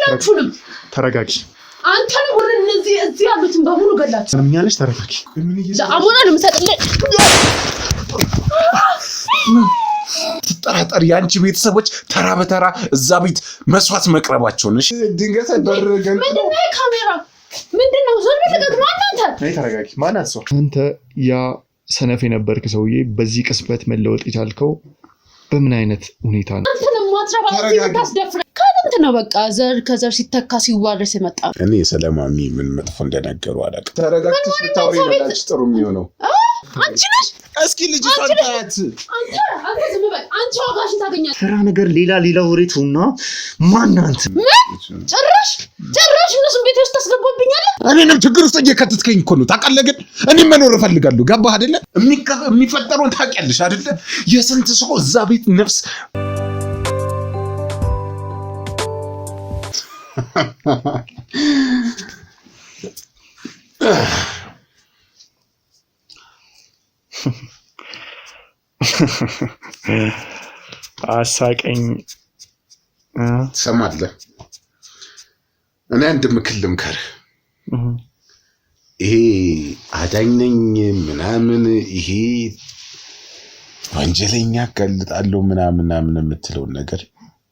ሁላችሁንም ተረጋጊ። አንተን ወደ እነዚህ እዚህ ያሉትን በሙሉ ገላችሁ ምንም ያለሽ ተረጋጊ። ለአሞራ ነው የምሰጥልህ። ትጠራጠር ያንቺ ቤተሰቦች ተራ በተራ እዛ ቤት መስዋዕት መቅረባቸው ነሽ። ድንገት አደረገን። ምንድነው ካሜራ? ምንድነው? ዞር በለቀቅ ማን አንተ? ነይ ተረጋጊ። ማን አትሰው? አንተ ያ ሰነፍ የነበርክ ሰውዬ በዚህ ቅስበት መለወጥ የቻልከው በምን አይነት ሁኔታ ነው? አንተ ነው ማትረባ ታስደፍረ ከጥንት ነው በቃ ዘር ከዘር ሲተካ ሲዋረስ የመጣ። እኔ ስለማሚ ምን መጥፎ እንደነገሩ አላውቅም። ተረጋግተሽ ብታወሪ ነው ጥሩ የሚሆነው። አንቺ ነሽ እስኪ ልጅቷን ታያት። አንተ ዝም በል። አንቺ ዋጋሽን ታገኛለሽ። ተራ ነገር ሌላ ወሬቱና ማን አንተ? ጭራሽ እነሱን ቤት ውስጥ ታስገባብኛለህ። እኔንም ችግር ውስጥ እየከተትከኝ እኮ ነው። ታውቃለህ ግን እኔ መኖር እፈልጋለሁ። ገባህ አይደለ? የሚፈጠረውን ታውቂያለሽ አይደለ? የስንት ሰው እዛ ቤት ነፍስ አሳቀኝ። ትሰማለህ? እኔ አንድ ምክር ልምከርህ። ይሄ አዳኝ ነኝ ምናምን ይሄ ወንጀለኛ አጋልጣለሁ ምናምን የምትለውን ነገር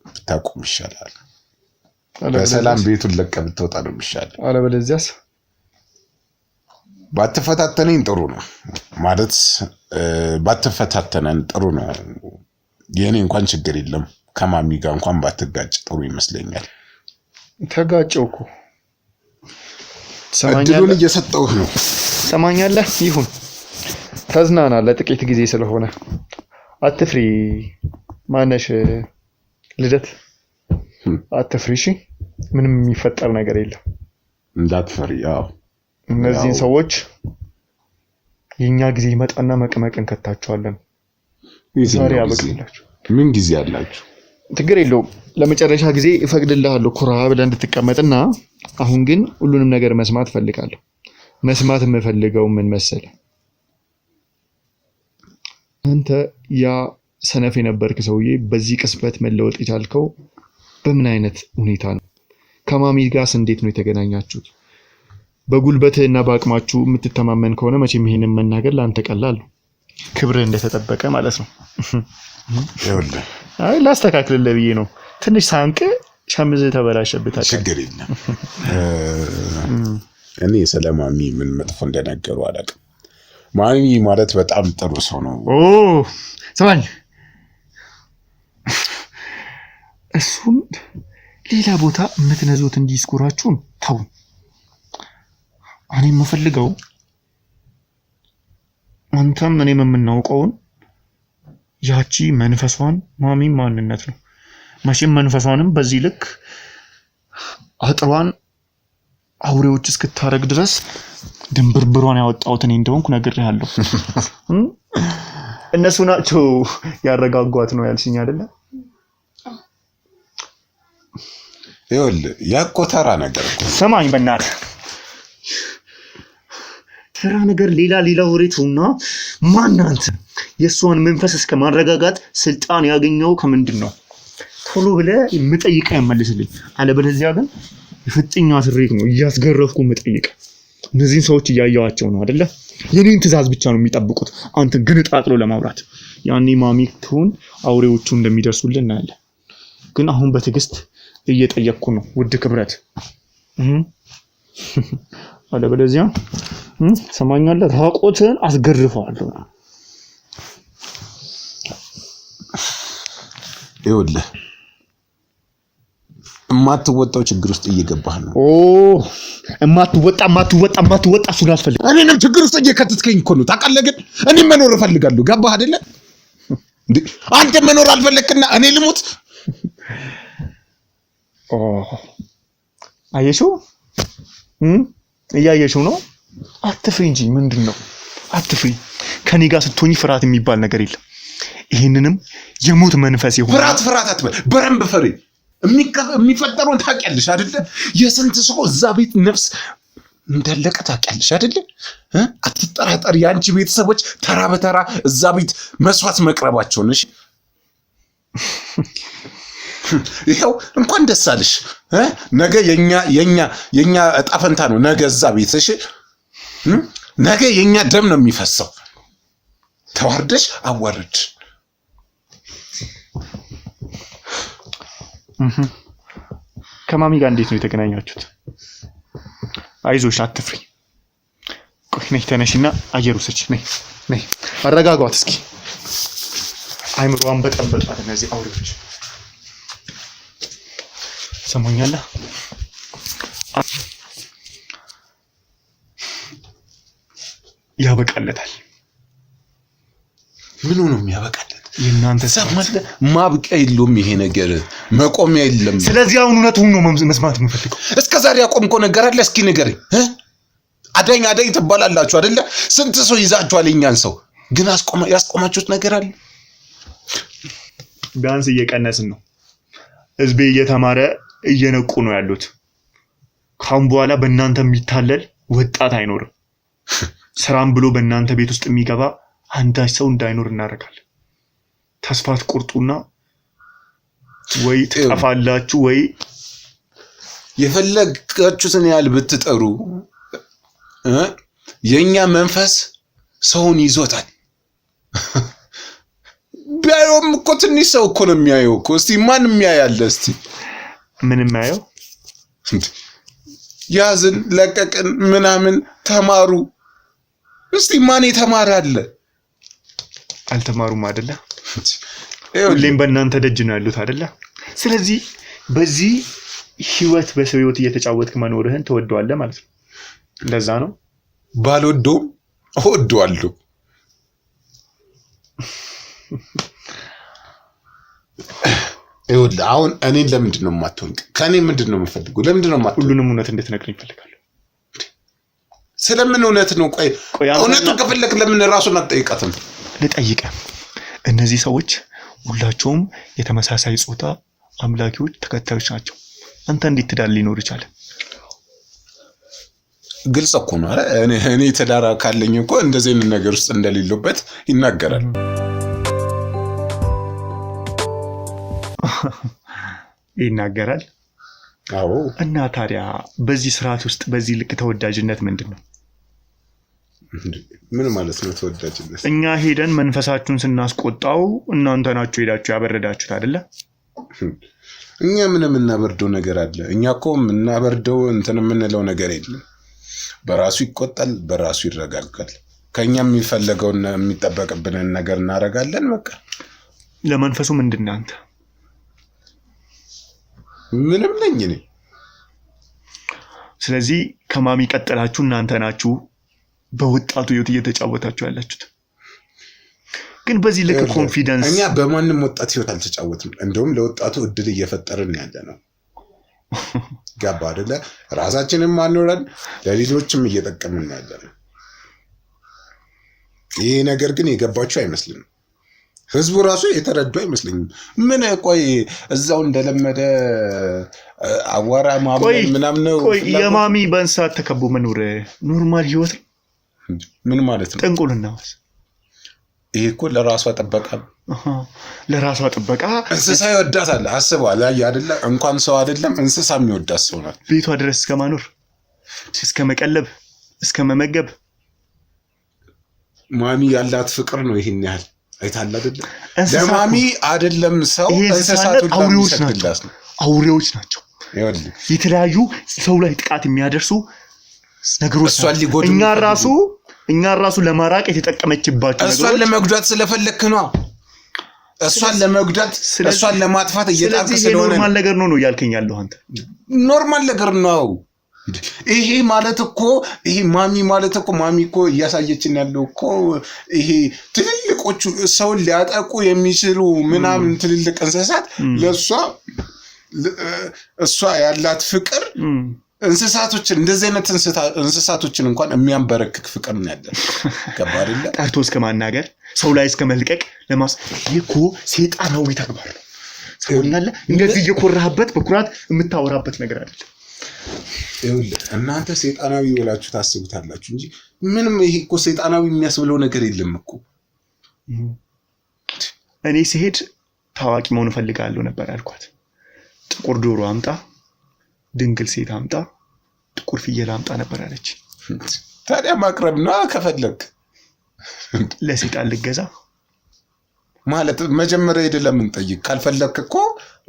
ብታቆም ይሻላል። በሰላም ቤቱን ለቀህ ብትወጣ ነው የሚሻለው። አለበለዚያስ ባትፈታተነኝ ጥሩ ነው ማለት ባትፈታተነን ጥሩ ነው። የኔ እንኳን ችግር የለም። ከማሚ ጋር እንኳን ባትጋጭ ጥሩ ይመስለኛል። ተጋጨው እኮ እድሉን እየሰጠሁህ ነው። ሰማኛለህ? ይሁን ተዝናና ለጥቂት ጊዜ ስለሆነ አትፍሪ። ማነሽ ልደት አትፍሪ እሺ። ምንም የሚፈጠር ነገር የለም። እንዳትፈሪ። ያው እነዚህን ሰዎች የኛ ጊዜ ይመጣና መቀመቅን ከታቸዋለን። ዛሬ አበቅላችሁ ምን ጊዜ አላችሁ? ችግር የለውም። ለመጨረሻ ጊዜ እፈቅድልሃለሁ ኩራ ብለህ እንድትቀመጥና አሁን ግን ሁሉንም ነገር መስማት ፈልጋለሁ። መስማት የምፈልገው ምን መሰለህ? አንተ ያ ሰነፍ የነበርክ ሰውዬ በዚህ ቅስበት መለወጥ የቻልከው በምን አይነት ሁኔታ ነው? ከማሚ ጋርስ እንዴት ነው የተገናኛችሁት? በጉልበትህና በአቅማችሁ የምትተማመን ከሆነ መቼም ይሄንን መናገር ለአንተ ቀላል ነው። ክብርህ እንደተጠበቀ ማለት ነው። ይኸውልህ አይ ላስተካክልልህ ብዬ ነው። ትንሽ ሳንቅ ሸምዝህ ተበላሸብህ። ችግር የለም። እኔ ስለማሚ ምን መጥፎ እንደነገሩ አላውቅም። ማሚ ማለት በጣም ጥሩ ሰው ነው። ሰማኝ። እሱን ሌላ ቦታ የምትነዙት እንዲስኩራችሁን ተው። እኔ የምፈልገው አንተም እኔም የምናውቀውን ያቺ መንፈሷን ማሚ ማንነት ነው። መቼም መንፈሷንም በዚህ ልክ አጥሯን አውሬዎች እስክታረግ ድረስ ድንብርብሯን ያወጣሁት እኔ እንደሆንኩ ነግሬሃለሁ። እነሱ ናቸው ያረጋጓት ነው ያልሽኝ አይደለ? ይኸውልህ ያቆተራ ነገር ሰማኝ በእናትህ። ተራ ነገር ሌላ ወሬቱና ማን አንተ? የእሷን መንፈስ እስከ ማረጋጋት ስልጣን ያገኘው ከምንድን ነው? ቶሎ ብለህ የምጠይቀህ መልስልኝ። አለበለዚያ ግን የፍጥኛ ስሬት ነው እያስገረፍኩ የምጠይቀህ። እነዚህን ሰዎች እያየዋቸው ነው አይደለ? የኔን ትእዛዝ ብቻ ነው የሚጠብቁት አንተን ግን ጣጥሎ ለማውራት። ያኔ ማሚቱን አውሬዎቹ እንደሚደርሱልን እናያለን። ግን አሁን በትዕግስት እየጠየቅኩ ነው ውድ ክብረት። አለበለዚያ ሰማኛለህ? ራቆትን አስገርፈዋለሁ። ይኸውልህ የማትወጣው ችግር ውስጥ እየገባህ ነው። የማትወጣ እሱን አልፈልግም። እኔንም ችግር ውስጥ እየከተትከኝ እኮ ነው። ታውቃለህ ግን እኔ መኖር እፈልጋለሁ። ገባህ አይደለ? አንተ መኖር አልፈለክና እኔ ልሙት? አየሽው? እያየሽው ነው። አትፍሪ እንጂ ምንድነው? አትፍሪ። ከኔ ጋር ስትሆኚ ፍርሃት የሚባል ነገር የለም። ይሄንንም የሞት መንፈስ ይሆናል። ፍርሃት አትበል። በረንብ ፈሪ። የሚፈጠረውን ታውቂያለሽ አይደለ? የስንት ሰው እዛ ቤት ነፍስ እንዳለቀ ታውቂያለሽ አይደለ? አትጠራጠር። ያንቺ ቤተሰቦች ተራ በተራ እዛ ቤት መስዋዕት መቅረባቸው ነሽ። ይሄው እንኳን ደስ አለሽ ነገ የኛ እጣ ፈንታ ነው ነገ እዛ ቤት እሺ ነገ የኛ ደም ነው የሚፈሰው ተዋርደሽ አዋርድ ከማሚ ጋር እንዴት ነው የተገናኛችሁት አይዞሽ አትፍሪ ቆይ ነይ ተነሽና አየር ውሰጂ ነይ አረጋጓት እስኪ አይምሮዋን በጠበጣት እነዚህ አውሬዎች ሰሞኛላ ያበቃለታል ምን ነው የሚያበቃለት የናንተ ሰማለ ማብቂያ የለውም ይሄ ነገር መቆሚያ የለም ስለዚህ አሁን እውነቱን ነው መስማት የምፈልገው እስከዛሬ ያቆምከው ነገር አለ እስኪ ንገረኝ አዳኝ ትባላላችሁ አይደለ ስንት ሰው ይዛችኋል እኛን ሰው ግን ያስቆማችሁት ነገር አለ ቢያንስ እየቀነስን ነው ህዝቤ እየተማረ እየነቁ ነው ያሉት ካሁን በኋላ በእናንተ የሚታለል ወጣት አይኖርም ስራም ብሎ በእናንተ ቤት ውስጥ የሚገባ አንዳች ሰው እንዳይኖር እናደርጋለን ተስፋት ቁርጡና ወይ ተፋላችሁ ወይ የፈለጋችሁትን ያህል ብትጠሩ የኛ መንፈስ ሰውን ይዞታል ቢያዩም እኮ ትንሽ ሰው እኮ ነው የሚያየው እኮ እስቲ ማን የሚያያለ እስቲ ምን የሚያየው ያዝን ለቀቅን ምናምን ተማሩ እስቲ ማን የተማረ አለ አልተማሩም አይደለ ሁሌም በእናንተ ደጅ ነው ያሉት አይደለ ስለዚህ በዚህ ህይወት በሰው ህይወት እየተጫወትክ መኖርህን ተወደዋለህ ማለት ነው ለዛ ነው ባልወደውም እወደዋለሁ ይኸውልህ አሁን እኔን ለምንድን ነው የማትወንቅ ከኔ ምንድን ነው የምፈልገው ለምንድን ነው የማትወንቅ ሁሉንም እውነት እንድትነግረኝ እፈልጋለሁ ስለምን እውነት ነው ቆይ እውነቱ ከፈለክ ለምን ራሱን አትጠይቃትም ልጠይቅህ እነዚህ ሰዎች ሁላቸውም የተመሳሳይ ጾታ አምላኪዎች ተከታዮች ናቸው አንተ እንዴት ትዳር ሊኖር ይችላል ግልጽ እኮ ነው እኔ ትዳር ካለኝ እኮ እንደዚህ አይነት ነገር ውስጥ እንደሌለበት ይናገራል ይናገራል አዎ እና ታዲያ በዚህ ስርዓት ውስጥ በዚህ ልክ ተወዳጅነት ምንድነው ምን ማለት ነው ተወዳጅነት እኛ ሄደን መንፈሳችሁን ስናስቆጣው እናንተ ናችሁ ሄዳችሁ ያበረዳችሁት አይደለ እኛ ምንም እናበርደው ነገር አለ እኛ እኮ እናበርደው እንትን የምንለው ነገር የለም በራሱ ይቆጣል በራሱ ይረጋጋል ከኛ የሚፈልገውና የሚጠበቅብንን ነገር እናረጋለን በቃ ለመንፈሱ ምንድነው አንተ ምንም ነኝ እኔ ስለዚህ ከማሚ ቀጥላችሁ እናንተ ናችሁ በወጣቱ ህይወት እየተጫወታችሁ ያላችሁት ግን በዚህ ልክ ኮንፊደንስ እኛ በማንም ወጣት ህይወት አልተጫወትም እንደውም ለወጣቱ እድል እየፈጠርን ያለነው ገባ አይደለ ራሳችንን ማኖረን ለሌሎችም እየጠቀምን ያለነው ይሄ ነገር ግን የገባችሁ አይመስልም ህዝቡ ራሱ የተረዱ አይመስልኝም ምን ቆይ እዛው እንደለመደ አዋራ ማመን ምናምን ነው ቆይ የማሚ በእንስሳት ተከቦ መኖር ኖርማል ህይወት ምን ማለት ነው ጥንቁልናስ ይሄ እኮ ለራሷ ጥበቃ ለራሷ ጥበቃ እንስሳ ይወዳታል አስበዋል አይደለ እንኳን ሰው አይደለም እንስሳ የሚወዳት ሰው ናት ቤቷ ድረስ ከማኖር እስከ መቀለብ እስከ መመገብ ማሚ ያላት ፍቅር ነው ይሄን ያህል አይታል አይደለ ለማሚ አይደለም ሰው እንስሳቶች አውሬዎች ናቸው የተለያዩ ሰው ላይ ጥቃት የሚያደርሱ ነገሮች እኛ ራሱ ለማራቅ የተጠቀመችባቸው ነገሮች እሷን ለመጉዳት ስለፈለክ ነው እሷን ለመጉዳት እሷን ለማጥፋት እየጣርክ ስለሆነ ኖርማል ነገር ነው ያልከኝ ያለው አንተ ኖርማል ነገር ነው ይሄ ማለት እኮ ይሄ ማሚ ማለት እኮ ማሚ እኮ እያሳየችን ያለው እኮ ይሄ ትልልቆቹ ሰው ሊያጠቁ የሚችሉ ምናምን ትልልቅ እንስሳት ለሷ እሷ ያላት ፍቅር እንስሳቶችን እንደዚህ አይነት እንስሳቶችን እንኳን የሚያንበረክክ ፍቅር ነው ያለው ገባ አይደለ ጠርቶ እስከ ማናገር ሰው ላይ እስከ መልቀቅ ይኮ ሰይጣናዊ ተግባር ነው ሰውኛለ እንደዚህ እየኮራህበት በኩራት የምታወራበት ነገር አይደለም ይኸውልህ እናንተ ሰይጣናዊ ብላችሁ ታስቡታላችሁ እንጂ ምንም ይሄ እኮ ሰይጣናዊ የሚያስብለው ነገር የለም እኮ እኔ ሲሄድ ታዋቂ መሆን ፈልጋለሁ ነበር ያልኳት ጥቁር ዶሮ አምጣ፣ ድንግል ሴት አምጣ፣ ጥቁር ፍየል አምጣ ነበር ያለች። ታዲያ ማቅረብ ነው ከፈለክ። ለሴጣን ልገዛ ማለት መጀመሪያ ሄደ ለምን ጠይቅ? ካልፈለክ እኮ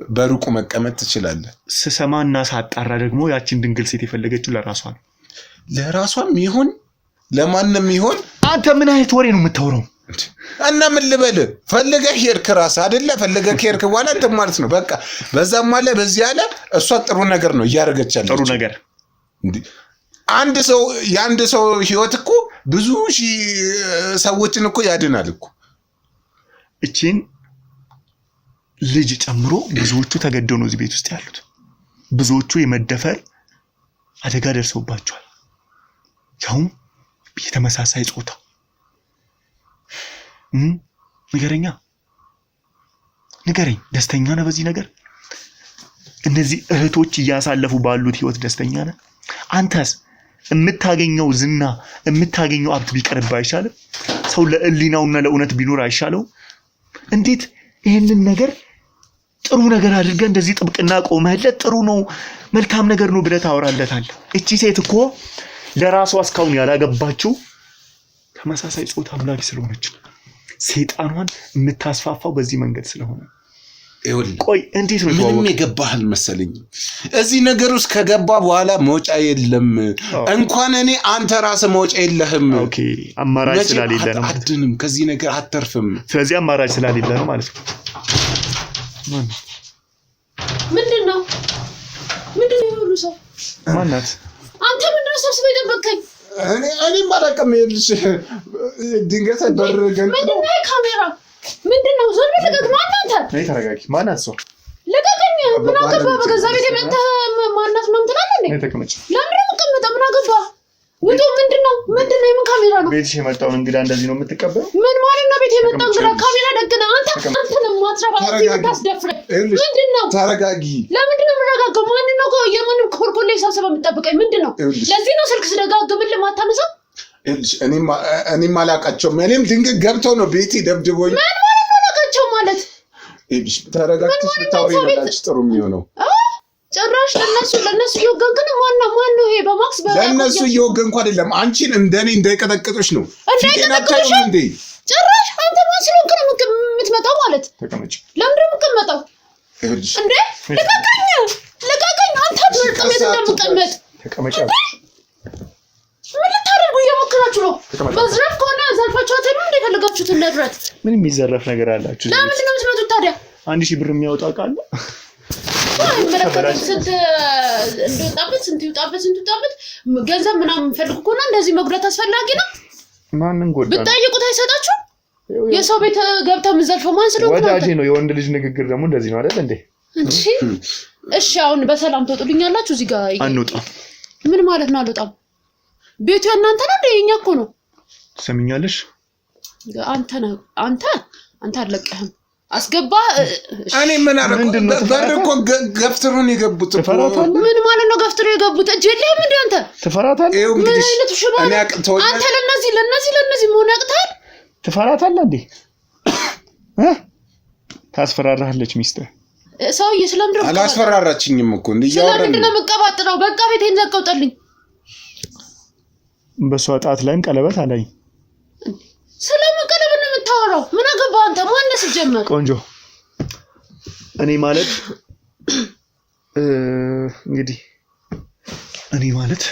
በሩቁ መቀመጥ ትችላለህ። ስሰማና ሳጣራ ደግሞ ያችን ድንግል ሴት የፈለገችው ለራሷ ነው። ለራሷም ይሁን ለማንም ይሁን። አንተ ምን አይነት ወሬ ነው የምታወራው? እና ምን ልበል? ፈልገህ ሄድክ ራስህ አይደለ? ፈልገህ ሄድክ በኋላ እንትን ማለት ነው በቃ። በዛም አለ በዚህ አለ። እሷ ጥሩ ነገር ነው እያደረገች ያለች። ጥሩ ነገር የአንድ ሰው ህይወት እኮ ብዙ ሺህ ሰዎችን እኮ ያድናል እኮ። እቺን ልጅ ጨምሮ ብዙዎቹ ተገደው ነው እዚህ ቤት ውስጥ ያሉት። ብዙዎቹ የመደፈር አደጋ ደርሰውባቸዋል። ያውም የተመሳሳይ ጾታ። ንገረኝ፣ ደስተኛ ነህ በዚህ ነገር? እነዚህ እህቶች እያሳለፉ ባሉት ህይወት ደስተኛ ነህ? አንተስ የምታገኘው ዝና የምታገኘው ሀብት ቢቀርብ አይሻልም? ሰው ለእሊናውና ለእውነት ቢኖር አይሻለው? እንዴት ይሄንን ነገር ጥሩ ነገር አድርገህ እንደዚህ ጥብቅና ቆመህለት ጥሩ ነው መልካም ነገር ነው ብለህ ታወራለታለህ? እቺ ሴት እኮ ለራሷ እስካሁን ያላገባችው ተመሳሳይ ጾታ አምላኪ ስለሆነች ሰይጣኗን የምታስፋፋው በዚህ መንገድ ስለሆነ። ቆይ እንዴት ነው ምንም የገባህል መሰለኝ። እዚህ ነገር ውስጥ ከገባ በኋላ መውጫ የለም። እንኳን እኔ አንተ ራስህ መውጫ የለህም። ኦኬ አማራጭ ስለሌለ ነው ማለት አትድንም፣ ከዚህ ነገር አትተርፍም። ስለዚህ አማራጭ ስለሌለ ነው ማለት ነው። ምንድነው ሁሉ ሰው ማናት? አንተ ምንድነው ሰብስበህ የጠበቀኝ? እኔ ማለቀም ይልሽ ድንገት በርገን ምንድነው ካሜራ ምንድነው? ዞር ልቀቅ። ማናት? ነይ ተረጋጊ። ማናት? ሰው ልቀቀኝ። ምን አገባ? በገዛ ቤት የመጣህ ማናት ነው የምትላለህ? ነይ ተቀመጭ። ለምን ተቀመጠ? ምን አገባ? ውጡ። ምንድነው? የምን ካሜራ ነው? ቤትሽ የመጣውን እንግዳ እንደዚህ ነው የምትቀበለው? ምን ማለት ነው? ቤት የመጣው እንግዳ ካሜራ ደግና አንተ ነው ማትረባ ታስደፍረኝ። ምንድነው? ተረጋጊ። ለምንድነው የምረጋጋው? ማን ነው የማንም ኮርኮሌ ሰብስበህ የምትጠብቀኝ? ምንድነው? ለዚህ ነው ስልክ ስደጋግምልህ ማታነሳው? እኔም አላውቃቸውም። እኔም ድንገት ገብተው ነው ቤቴ ደብድቦኝ። ምን ማለት ነው አላውቃቸው ማለት? ተረጋግተሽ ብታወሪ ነው ጥሩ የሚሆነው። ጭራሽ ለነሱ እየወገንክ ነው። ማን ነው ይሄ? በማክስ ለነሱ እየወገንኩ አይደለም። አንቺን እንደኔ እንዳይቀጠቅጡሽ ነው። እንዳይቀጠቅጡሽ ጭራሽ አንተ ማን ስለሆንክ ነው የምትመጣው ማለት? ተቀመጭ። ለምንድን ነው የምትቀመጠው እንዴ? ልቀቀኝ። አንተ አትመርጥም የት እንደምቀመጥ። ተቀመጭ። ምን ልታደርጉ እየሞከራችሁ ነው? መዝረፍ ከሆነ ዘርፋችኋት ነው እንደ ፈለጋችሁትን ንብረት። ምን የሚዘረፍ ነገር አላችሁ? ለምንድን ነው የምትመጡት ታዲያ? 1000 ብር የሚያወጣ ቃል ስንት ይውጣበት ገንዘብ ምናምን ፈልጉ ከሆነ እንደዚህ መጉዳት አስፈላጊ ነው? ማንን ጎዳ? ብትጠይቁት አይሰጣችሁም? የሰው ቤት ገብተህ የምትዘርፈው ማን ስለሆነ ነው? ወዳጄ ነው። የወንድ ልጅ ንግግር ደግሞ እንደዚህ ነው አይደል እንዴ? እሺ አሁን በሰላም ትወጡልኛላችሁ? እዚህ ጋር አንወጣም። ምን ማለት ነው አልወጣም? ቤቱ የእናንተ ነው እንዴ? የኛ እኮ ነው። ትሰሚኛለሽ? አንተ አለቀህም። አስገባ። እኔ ምን አረኩ? በር እኮ ገፍትሩን የገቡት እኮ። ምን ማለት ነው ገፍትሩ የገቡት? እጅ የለህም እንዴ አንተ? ትፈራታለህ? ምን አይነት ሽባ አንተ? ለነዚህ መሆን ያቅታል? ትፈራታለህ እንዴ? ታስፈራራለች ሚስትህ። ሰውዬ ስለምንድን ነው? አላስፈራራችኝም እኮ እንዴ? ስለምንድን ነው የምትቀባጥረው? በቃ ቤቴን ዘቀውጠልኝ። በሷ ጣት ላይም ቀለበት አለኝ። ስለምን ቀለበት ነው የምታወራው? ምን አገባህ አንተ? ማነስ ጀመር? ቆንጆ እኔ ማለት እንግዲህ እኔ ማለት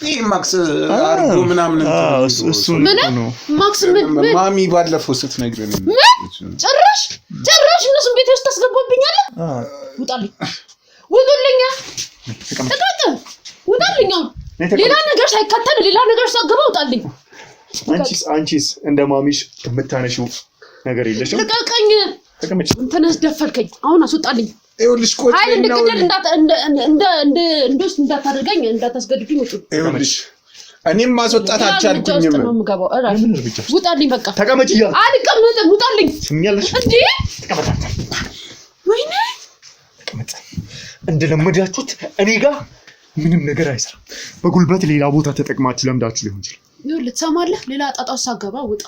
ይሄ ማክስ አርጎ ምናምን እሱ ነው። ማክስ ምን ማሚ ባለፈው ስትነግረኝ ጭራሽ እነሱን ቤት ውስጥ ታስገባብኛለህ? ውጡልኝ። ሌላ ነገር ሳይከተል ሌላ ነገር ሳገባ ውጣልኝ። አንቺስ እንደ ማሚሽ የምታነሺው ነገር የለሽም? ልቀቀኝ። ተቀመጭ። እንተነስ ደፈርከኝ። አሁን አስወጣልኝ። ይኸውልሽ ቆይ አይደል እንድትገል እንዳታደርገኝ እንዳታስገድዱኝ። ይኸውልሽ እኔም ማስወጣት አልቻልኩኝም። ውጣልኝ በቃ። ተቀመጭ። አልቀመጥም። ውጣልኝ። ስሚኛለሽ እንዴ? ተቀመጣ። ወይኔ ተቀመጣ። እንደለመዳችሁት እኔ ጋር ምንም ነገር አይሰራም። በጉልበት ሌላ ቦታ ተጠቅማችሁ ለምዳችሁ ሊሆን ይችላል። ይኸውልህ ትሰማለህ? ሌላ ጣጣው ሳገባ ውጣ።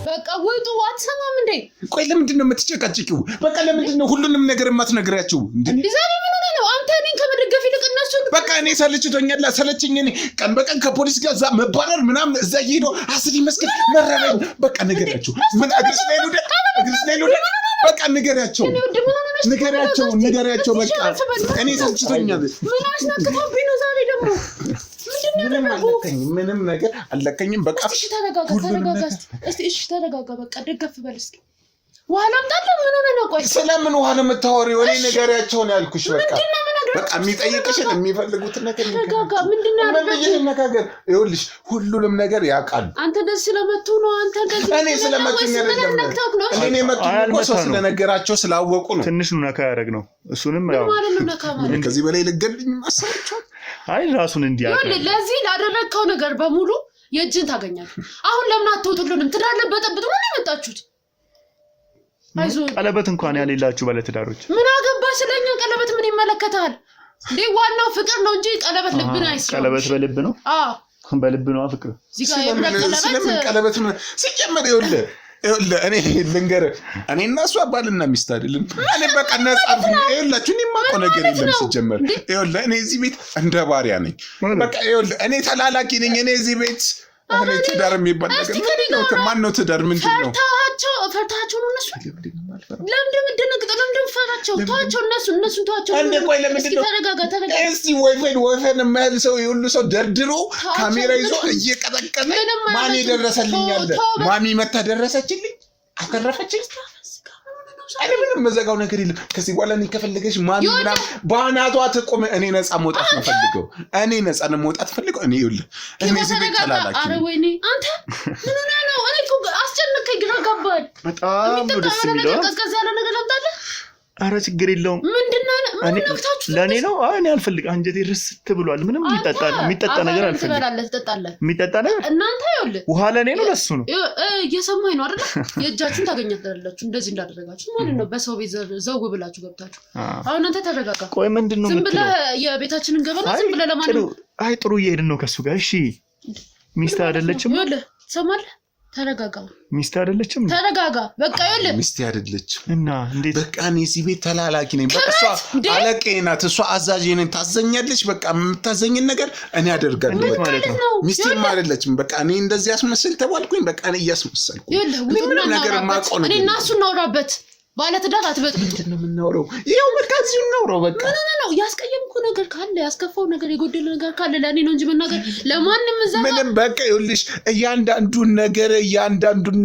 በቃ ውጡ። አትሰማም እንዴ? ቆይ ለምንድን ነው የምትጨቃጭቂው? በቃ ለምንድን ነው ሁሉንም ነገር የማትነግራቸው እንዴ? ዛሬ ምን ሆነ ነው አንተ እኔን ከመደገፍ ይልቅ እነሱን በቃ እኔ ሰልችቶኛል። ሰለችኝ። እኔ ቀን በቀን ከፖሊስ ጋር እዛ መባረር ምናምን እዛ እየሄደው አስሪ መስገድ መረረኝ። በቃ ንገራቸው። ምን እግርሽ ላይ ልውደቅ? በቃ ንገራቸው። በቃ እኔ ሰልችቶኛል። ምን አስነክቶብኝ ነው ዛሬ ደግሞ? ምንም ነገር አለከኝም። በቃ እሺ ተረጋጋ። እሺ ተረጋጋ። በቃ ደገፍ በል እስኪ። ውሃ ላምጣልህ? ምን ሆነ ነው? ቆይ ስለምን ውሃ ነው የምታወሪው? እኔ ንገሪያቸው ነው ያልኩሽ። በቃ የሚጠይቅሽን የሚፈልጉትን ነገር ተረጋጋ። ምንድነው ያደረገው? ይኸውልሽ ሁሉንም ነገር ያውቃሉ። አንተ እንደዚህ ስለመቱ ነው። አንተ እንደዚህ እኔ ስለመቱኝ አይደለም። እኔ መቱኝ እኮ ሰው ስለነገራቸው ስላወቁ ነው። ትንሽ ነው ነካ ያደረግነው። እሱንም ያው ማለት ነው ነካ ማለት ከዚህ በላይ ልገልኝ ማሰራቸው አይ ራሱን እንዲያውቅ ለዚህ ላደረግከው ነገር በሙሉ የእጅን ታገኛለህ። አሁን ለምን አትወጡልንም? ትዳር በጠብጡ ነው የመጣችሁት። አይዞህ ቀለበት እንኳን ያሌላችሁ ባለትዳሮች ምን አገባ ስለኛ? ቀለበት ምን ይመለከታል እንዴ? ዋናው ፍቅር ነው እንጂ ቀለበት ልብን አይስራ። ቀለበት በልብ ነው። በልብ ነው ፍቅር። ስለምን ቀለበት ነው ሲጀመር? ይኸውልህ እኔ ልንገርህ፣ እኔ እና እሷ ባልና ሚስት አይደለም። እኔ በቃ ነፃ ይኸውላችሁ፣ እኔ የማውቀው ነገር የለም ሲጀመር። ይኸውልህ እኔ እዚህ ቤት እንደ ባሪያ ነኝ። በቃ ይኸውልህ እኔ ተላላኪ ነኝ። እኔ እዚህ ቤት እኔ ትዳር የሚባል ነገር ማን ነው? ትዳር ምንድን ነው? ፈርታቸው ነው እነሱ። ለምንድን የምትደነግጠው? ለምንድን ፈራቸው? ተዋቸው፣ እነሱን ተዋቸው። እንደ ቆይ ለምንድን ነው? እስቲ ወይፈን የማያህል ሰው የሁሉ ሰው ደርድሮ ካሜራ ይዞ እየቀጠቀጠ ማን የደረሰልኝ አለ? ማሚ መታ ደረሰችልኝ፣ አተረፈችኝ። እኔ ምንም መዘጋው ነገር የለም። ከዚህ በኋላ እኔ ከፈለገሽ ማሚ ምናምን በአናቷ ትቆም። እኔ ነፃ መውጣት ነው ፈልገው። እኔ ይኸውልህ እኔ እዚህ ቤት ተላላኪ። ኧረ ወይኔ አንተ ምን ሆነ ነው? እኔ እኮ አስጨነቀኝ፣ ግራ ገባኝ። በጣም ነው ደስ የሚለው። ቀዝቀዝ ያለ ነገር ላምጣልህ? ኧረ ችግር የለውም። ምንድነው ለእኔ ነው? እኔ አልፈልግም። አንጀቴ ርስት ብሏል። ምንም የሚጠጣ ነገር አልፈልግም። የሚጠጣ ነገር እናንተ ይኸውልህ፣ ውሃ ለእኔ ነው ለሱ ነው። እየሰማኝ ነው አይደለ? የእጃችሁን ታገኛላችሁ እንደዚህ እንዳደረጋችሁ ማለት ነው። በሰው ቤት ዘው ብላችሁ ገብታችሁ። አሁን አንተ ተረጋጋ። ቆይ ምንድን ነው ዝም ብለህ የቤታችንን ገበና ዝም ብለህ ለማንም አይ ጥሩ እየሄድን ነው ከሱ ጋር። እሺ ሚስት አይደለችም? ይኸውልህ ትሰማለህ? ተረጋጋ። ሚስት አይደለችም? ተረጋጋ። በቃ ይኸውልህ ሚስት አይደለችም እና እንዴት? በቃ እኔ እዚህ ቤት ተላላኪ ነኝ። በቃ እሷ አለቃዬ ናት፣ እሷ አዛዥ ነኝ። ታዘኛለች። በቃ የምታዘኝን ነገር እኔ አደርጋለሁ ማለት ነው። ሚስቴም አይደለችም። በቃ እኔ እንደዚህ አስመስል ተባልኩኝ። በቃ እኔ እያስመሰልኩ ምንም ነገር ማቆም እኔ እና እሱ እናውራበት። ባለትዳር አትበጥ። ምንድን ነው የምናወራው? ይኸው በቃ እዚሁ እናውራው። በቃ ነው ያስቀየምኩ ነገር ካለ ያስከፋው ነገር የጎደለ ነገር ካለ ለእኔ ነው እንጂ መናገር ለማንም እዛ ምንም። በቃ ይኸውልሽ እያንዳንዱን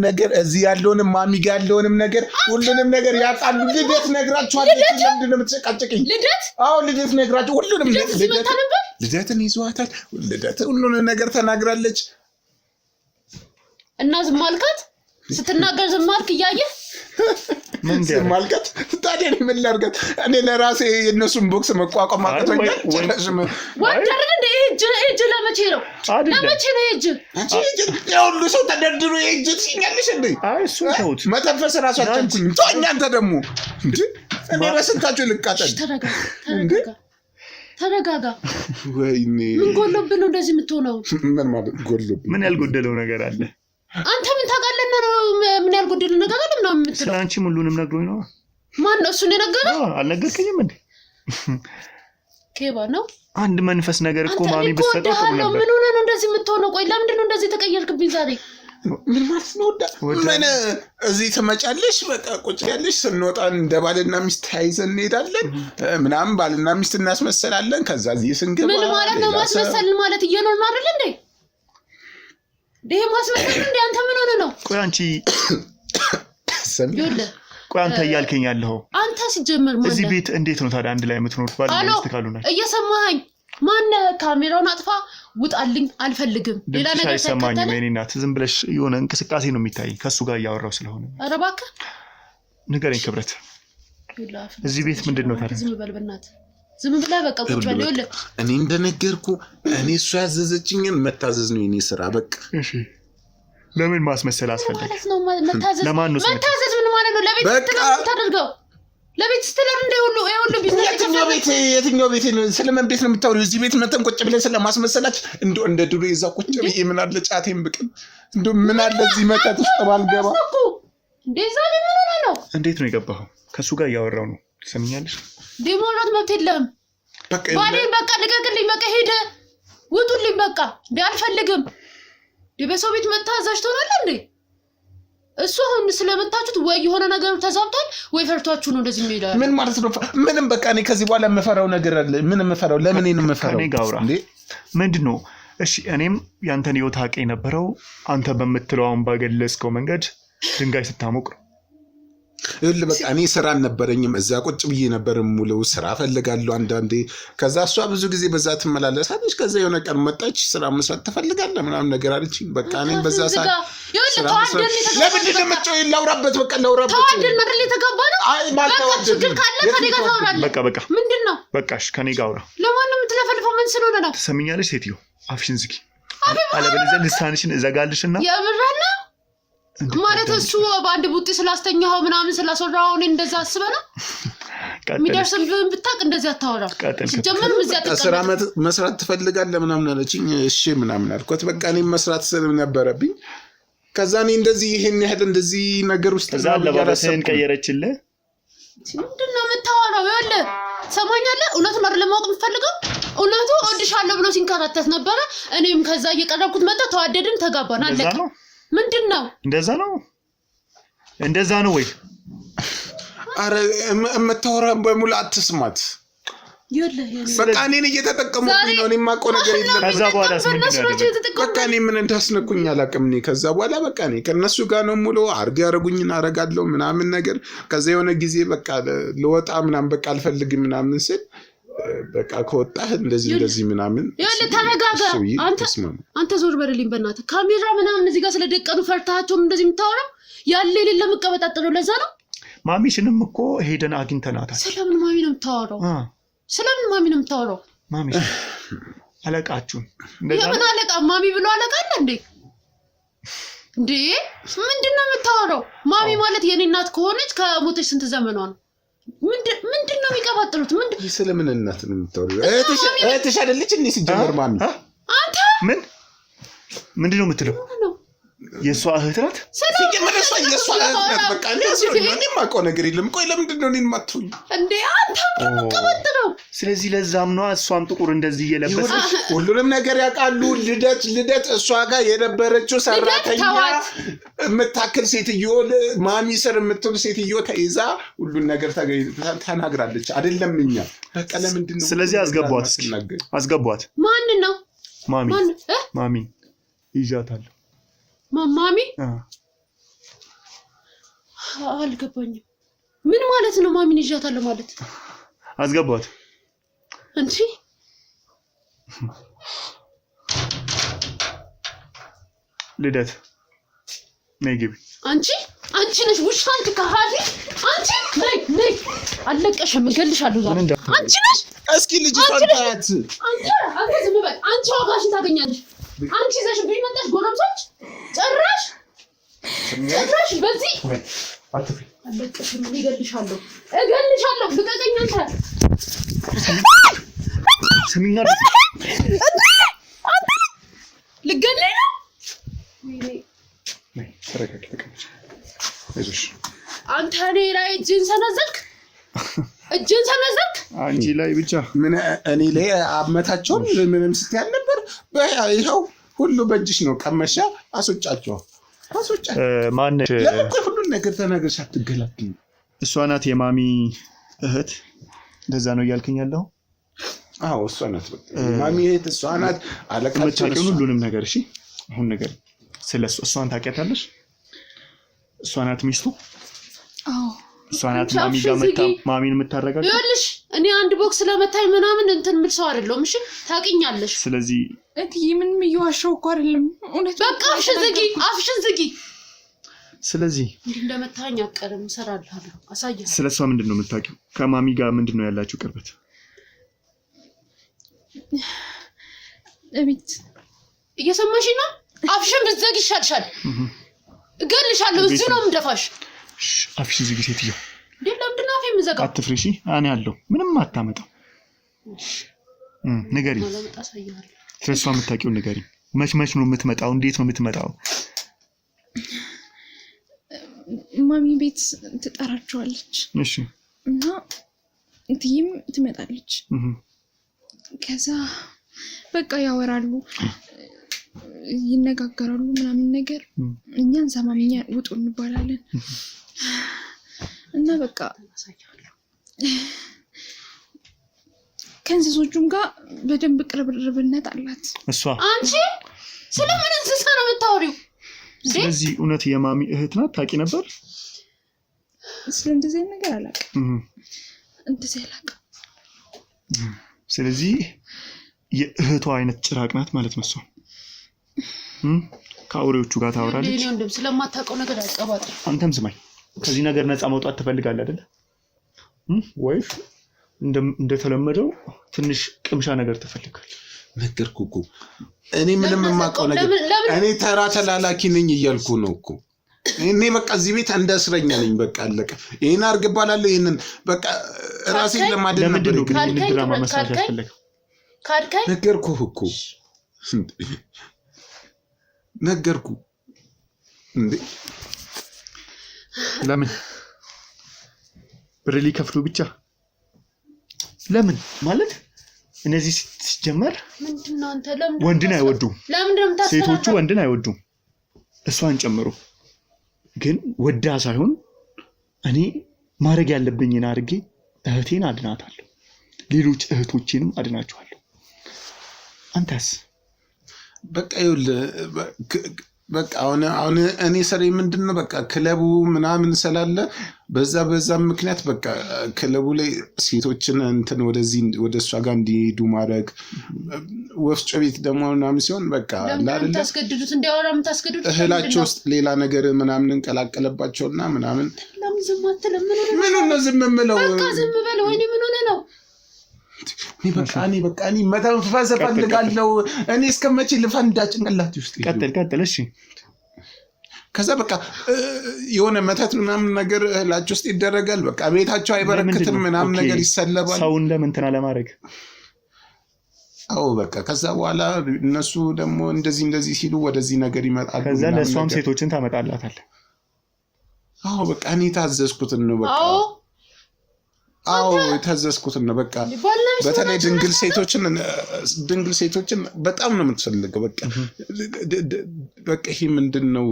ነገር እዚህ ያለውንም ማሚ ጋር ያለውንም ነገር ሁሉንም ነገር ያውቃሉ። ልደት ነግራችኋለች። ለምንድን ነው የምትጨቃጨቅኝ? ልደት? አዎ ልደት ነግራችሁ ሁሉንም ልደትን ይዘዋታል። ልደት ሁሉንም ነገር ተናግራለች። እና ዝም አልካት? ስትናገር ዝም አልክ እያየህ ዝም አልካት? ታዲያ እኔ ምን ላድርጋት? እኔ ለራሴ የእነሱን ቦክስ መቋቋም አቅቶኛል። ወንደር እንደ እጅ ለመቼ ነው እጅ? ሁሉ ሰው ተደርድሮ የእጅ ትኛለሽ እንዴ? መተንፈስ ራሱ አልቻልኩኝም። ተወኝ አንተ ደግሞ እንዴ! እኔ በስንታችሁ ልቃጠል? ተረጋጋ። ወይኔ ምን ጎሎብህ ነው እንደዚህ የምትሆነው? ምን ማለት ጎሎብህ? ምን ያልጎደለው ነገር አለ? አንተ ምን ታውቃለህ? ምን ያልጎደለው ነገር አለ ምናምን የምትለው? ስለአንቺም ሁሉንም ነግሮኝ ነው። ማን ነው እሱን የነገረው? አልነገርከኝም እንዴ? ኬባ ነው አንድ መንፈስ ነገር እኮ ማሚ ብትሰጠው ጥሩ ነበር። ምን ሆነህ ነው እንደዚህ የምትሆነው? ቆይ ለምንድን ነው እንደዚህ ተቀየርክብኝ ዛሬ? ምን ማለት ነው? ምን እዚህ ትመጫለሽ፣ በቃ ቁጭ ያለሽ፣ ስንወጣ እንደ ባልና ሚስት ተያይዘን እንሄዳለን ምናምን፣ ባልና ሚስት እናስመሰላለን። ከዛ እዚህ ስንገባ ምን ማለት ነው ማስመሰል ማለት? እየኖርን አይደል እንዴ? ይሄ ማስመሰል እንዴ? አንተ ምን ሆነህ ነው? ቆይ አንቺ ቆይ አንተ እያልከኝ ያለኸው አንተ ሲጀመር ማለት እዚህ ቤት እንዴት ነው ታዲያ አንድ ላይ የምትኖሩት? ባልና ሚስት ካሉና እየሰማኸኝ ማን? ካሜራውን አጥፋ፣ ውጣልኝ፣ አልፈልግም። ሌላ ነገር አይሰማኝም። እኔ እናት ዝም ብለሽ የሆነ እንቅስቃሴ ነው የሚታይ ከሱ ጋር እያወራው ስለሆነ። ኧረ እባክህ ንገረኝ ክብረት፣ እዚህ ቤት ምንድን ነው ታዲያ? ዝም በል በእናትህ፣ ዝም ብለህ በቃ ቁጭ በል። ይኸውልህ እኔ እንደነገርኩ እኔ እሱ ያዘዘችኝን መታዘዝ ነው የኔ ስራ። በቃ እሺ፣ ለምን ማስመሰል አስፈለገ? ለማን ነው መታዘዝ? ምን ማለት ነው? ለቤት ስትታደርገው ለቤት ስትለር እንደ ሁሉ ቢዝነስ የትኛው ቤት ነው? ስለምን ቤት ነው የምታወሪው? እዚህ ቤት መተን ቁጭ ብለን ስለማስመሰላች እንደ ድሮ የዛ ቁጭ ብዬ ምን አለ ጫቴን ብቅም ምን አለ እዚህ መተት ውስጥ ባልገባ እንደዛ ምን ሆነ ነው? እንዴት ነው የገባኸው? ከሱ ጋር እያወራው ነው። ትሰሚኛለሽ? ደሞራት መብት የለም። ባሌን በቃ ልቀቅልኝ፣ በቃ ሄደ ውጡልኝ፣ በቃ አልፈልግም። በሰው ቤት መታዛዥ ትሆናለህ እንዴ? እሱ አሁን ስለመታችሁት ወይ የሆነ ነገር ተዛብቷል ወይ ፈርቷችሁ ነው እንደዚህ የሚሄዳል። ምን ማለት ነው? ምንም በቃ እኔ ከዚህ በኋላ የምፈራው ነገር አለ። ምን የምፈራው? ለምን እኔን የምፈራው? ከኔ ጋር እንዴ ምንድነው? እሺ እኔም ያንተን ህይወት አውቄ ነበረው። አንተ በምትለው አሁን ባገለጽከው መንገድ ድንጋይ ስታሞቅ በቃ እኔ ስራ አልነበረኝም። እዛ ቁጭ ብዬ ነበር ሙሉ ስራ ፈልጋለሁ አንዳንዴ። ከዛ እሷ ብዙ ጊዜ በዛ ትመላለሳለች። ከዛ የሆነ ቀን መጣች፣ ስራ መስራት ትፈልጋለህ ምናምን ነገር አለች። በቃ እኔም በዛ ሰዓት ለምንድን ነው የምትጮህ? ላውራበት፣ በቃ ላውራበት። ተዋደን አይደል የተጋባነው? አይ ማልተዋደን ችግር ካለ ከኔ ጋር ታወራለህ። በቃ ምንድነው? በቃሽ፣ ከኔ ጋር አውራ። ለማንም የምትለፈልፈው ምን ስለሆነ ነው? ትሰሚኛለሽ ሴትዮ? አፍሽን ዝጊ፣ አለበለዚያ ልሳንሽን እዘጋልሽና የምራና ማለት እሱ በአንድ ቡጢ ስላስተኛው ምናምን ስላሰራው እኔ እንደዛ አስበህ ነው የሚደርስብህን ብታውቅ እንደዚህ አታወራም። ሲጀመርም እዚህ አትቀጥል። ስራ መስራት ትፈልጋለህ ምናምን አለችኝ። እሺ ምናምን አልኳት። በቃ እኔም መስራት ስለነበረብኝ ከዛ እኔ እንደዚህ ይሄን ያህል እንደዚህ ነገር ውስጥ እዛ ለባበስህን ቀየረችልህ። ምንድን ነው የምታወራው? ይኸውልህ ሰማኛለህ፣ እውነቱን አይደለም ማወቅ የምትፈልገው። እውነቱ እወድሻለሁ ብሎ ሲንከራተት ነበረ። እኔም ከዛ እየቀረብኩት መጣ፣ ተዋደድን፣ ተጋባን፣ አለቀ። ምንድን ነው? እንደዛ ነው ወይ? አረ የምታወራን በሙሉ አትስማት። በቃ እኔን እየተጠቀሙብኝ ነው። እኔ የማውቀው ነገር የለም። ከዛ በኋላስ ምንድን ነው? በቃ እኔ ምን እንዳስነኩኝ አላውቅም። እኔ ከዛ በኋላ በቃ እኔ ከእነሱ ጋር ነው ሙሉ አርግ ያደረጉኝን አረጋለሁ ምናምን ነገር። ከዛ የሆነ ጊዜ በቃ ልወጣ ምናምን በቃ አልፈልግም ምናምን ስል በቃ ከወጣህ እንደዚህ ምናምን ይኸውልህ ተረጋጋ። አንተ ዞር በልልኝ በእናትህ። ካሜራ ምናምን እዚህ ጋር ስለደቀኑ ፈርታቸው እንደዚህ የምታወራው ያለ የሌለ መቀበጣጥለው ለዛ ነው። ማሚሽንም እኮ ሄደን አግኝተናታል። ስለምን ማሚ ነው የምታወራው? ስለምን ማሚ ነው የምታወራው? ማሚሽ አለቃችሁን የምን አለቃ? ማሚ ብሎ አለቃ አለ እንዴ? ምንድን ነው የምታወራው? ማሚ ማለት የኔ እናት ከሆነች ከሞተች ስንት ዘመኗ ነው? ምንድን ነው የሚቀባጥሉት? ስለምን እናት ነው የምታወራው? እህትሽ አይደለች እንዴ ሲጀመር ማሚ? አንተ ምንድን ነው የምትለው? የእሷ እህት ናት። ሲጀመር እሷ የእሷ እህት ናት። በቃ እኔ የማውቀው ነገር የለም። ቆይ ለምንድን ነው እኔን የማትሆኝ እንዴ? አንተ የምትቀባጥለው። ስለዚህ ለዛም ነው እሷም ጥቁር እንደዚህ እየለበሰች ሁሉንም ነገር ያውቃሉ። ልደት እሷ ጋር የነበረችው ሰራተኛ የምታክል ሴትዮ ማሚ ስር የምትውል ሴትዮ ተይዛ ሁሉን ነገር ተናግራለች። አይደለም እኛ በቃ ለምንድን ነው? ስለዚህ አስገቧት። ማን ነው? ማሚ ይዣታለሁ። ማሚ አልገባኝም። ምን ማለት ነው? ማሚን ይዣታለሁ ማለት አስገቧት እንጂ ልደት ነይ ግቢ። አንቺ ነሽ ውሻ። አንቺ ከሃዲ አንቺ ነይ አለቀሽም፣ እገልሻለሁ ዛሬ። አንቺ ነሽ። እስኪ ልጅቷን ታያት። አንተ ዝም በል። አንቺ ዋጋሽን ታገኛለሽ። አንቺ ይዘሽ ቢመጣሽ ጎረምሶች ጭራሽ በዚህ አለቀሽም፣ እገልሻለሁ። ልቀቀኝ አንተ። ስሚኛል አንተ ልገለኝ ነው። አንተ እኔ ላይ እጅን ሰነዘርክ። አንቺ ላይ ብቻ ምን እኔ ላይ አመታቸውን ምንም ስትያል ነበር። ይኸው ሁሉ በእጅሽ ነው። ቀመሻ አስወጫቸው። ማነሽ? ለምን ሁሉን ነገር ተናገርሽ? አትገላግኝ። እሷ ናት የማሚ እህት። እንደዛ ነው እያልከኝ ያለው? አዎ እሷ ናት። ማሚ እህት እሷ ናት። አለቃችን ሁሉንም ነገር። እሺ አሁን ነገር ስለሱ እሷን ታውቂያታለሽ? እሷ ናት ሚስቱ? አዎ እሷ ናት ማሚ ጋር መጣ ማሚን የምታረጋግጥ። ይኸውልሽ እኔ አንድ ቦክስ ለመታይ ምናምን እንትን ምን ሰው አይደለም። እሺ ታውቂኛለሽ። ስለዚህ እትዬ ምንም እየዋሸሁ እኮ አይደለም። እውነት በቃ አፍሽን ዝጊ። ስለዚህ እንደመታኝ አቀርም እሰራልሃለሁ፣ አሳያለሁ። ስለሷ ምንድን ነው የምታውቂው? ከማሚ ጋር ምንድን ነው ያላችሁ ቅርበት? እቤት እየሰማሽ ነው? አፍሽን ብትዘጊ ይሻልሻል። እገልሻለሁ። እዚህ ነው የምደፋሽ። አፍሽን ዝጊ ሴትዮ። ለምንድን ነው አፌ የምዘጋው? አትፍሪ። እሺ እኔ አለሁ። ምንም አታመጣም። ንገሪኝ። ስለሷ የምታውቂውን ንገሪኝ። መች ነው የምትመጣው? እንዴት ነው የምትመጣው? ማሚ ቤት ትጠራቸዋለች። እሺ እና እትዬም ትመጣለች። ከዛ በቃ ያወራሉ ይነጋገራሉ ምናምን ነገር እኛን ሰማምኛ ውጡ እንባላለን እና በቃ ከእንስሶቹም ጋር በደንብ ቅርብርብነት አላት እሷ። አንቺ ስለምን እንስሳ ነው የምታወሪው? ስለዚህ እውነት የማሚ እህት ናት? ታውቂ ነበር? ስለዚህ ነገር አላውቅም። እንደዚህ አላውቅም። ስለዚህ የእህቷ አይነት ጭራቅ ናት ማለት ነው። ከአውሬዎቹ ጋር ታወራለች። እኔ እንደም ስለማታውቀው ነገር አቀባጥ። አንተም ስማኝ፣ ከዚህ ነገር ነፃ መውጣት ትፈልጋለህ አይደል? ወይስ እንደተለመደው ትንሽ ቅምሻ ነገር ትፈልጋለህ? ነገርኩህ እኮ እኔ ምንም የማውቀው ነገር እኔ ተራ ተላላኪ ነኝ እያልኩ ነው እኮ። እኔ በቃ እዚህ ቤት እንደ እስረኛ ነኝ። በቃ አለቀ። ይሄን አድርግ እባላለሁ። ይሄንን በቃ ራሴን ለማድረግ ነበር ግን ድራማ መስራት ያስፈልጋል። ካልከኝ ነገርኩህ እኮ ነገርኩህ እንዴ። ለምን ብር ሊከፍሉ ብቻ? ለምን ማለት እነዚህ ሲጀመር ምንድነው? አንተ ለምን ወንድን አይወዱም? ሴቶቹ ወንድን አይወዱም፣ እሷን ጨምሮ። ግን ወዳ ሳይሆን እኔ ማድረግ ያለብኝን አድርጌ እህቴን አድናታለሁ፣ ሌሎች እህቶቼንም አድናቸዋለሁ። አንተስ? በቃ ይኸውልህ በቃ አሁን እኔ ሰሬ ምንድነው በቃ ክለቡ ምናምን ስላለ በዛ ምክንያት በቃ ክለቡ ላይ ሴቶችን እንትን ወደ እሷ ጋር እንዲሄዱ ማድረግ፣ ወፍጮ ቤት ደግሞ ምናምን ሲሆን በቃ ለምን ታስገድዱት? እንዲያወራ የምታስገድዱት እህላቸው ውስጥ ሌላ ነገር ምናምን እንቀላቀለባቸውና ምናምን። ለምን ዝም አትልም? ምን ነው ዝም የምለው? በቃ ዝም በል። ወይኔ ምን ሆነ ነው? እኔ መተንፈስ እፈልጋለሁ። እኔ እስከመቼ ልፈንዳ ጭንቅላቴ ውስጥ? ቀጥል። እሺ ከዛ በቃ የሆነ መተት ምናምን ነገር እህላቸው ውስጥ ይደረጋል። በቃ ቤታቸው አይበረክትም ምናምን ነገር ይሰለባል። ሰው እንደምንትና ለማድረግ በቃ ከዛ በኋላ እነሱ ደግሞ እንደዚህ ሲሉ ወደዚህ ነገር ይመጣሉ። ከዛ ለሷም ሴቶችን ታመጣላታል። በቃ እኔ ታዘዝኩትን ነው በቃ የታዘዝኩትን ነው በቃ። በተለይ ድንግል ሴቶችን በጣም ነው የምትፈልገው። በቃ ይሄ ምንድነው